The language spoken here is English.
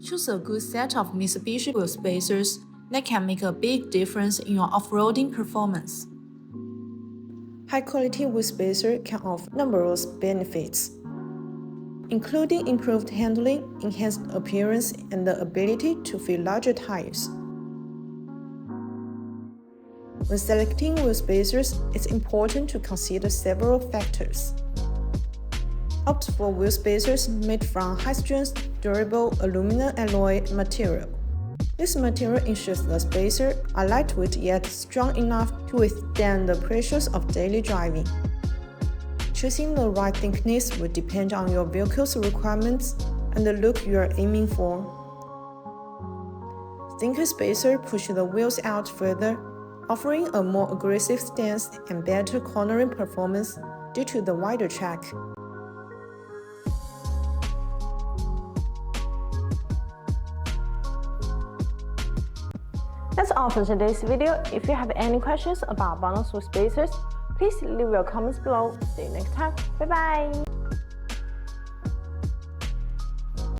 Choose a good set of Mitsubishi wheel spacers that can make a big difference in your off-roading performance. High-quality wheel spacer can offer numerous benefits, including improved handling, enhanced appearance, and the ability to fit larger tires. When selecting wheel spacers, it's important to consider several factors. Opt for wheel spacers made from high-strength, durable aluminum alloy material. This material ensures the spacers are lightweight yet strong enough to withstand the pressures of daily driving. Choosing the right thickness will depend on your vehicle's requirements and the look you are aiming for. Thinner spacers push the wheels out further, offering a more aggressive stance and better cornering performance due to the wider track. That's all for today's video. If you have any questions about BONOSS wheel spacers, please leave your comments below. See you next time. Bye bye!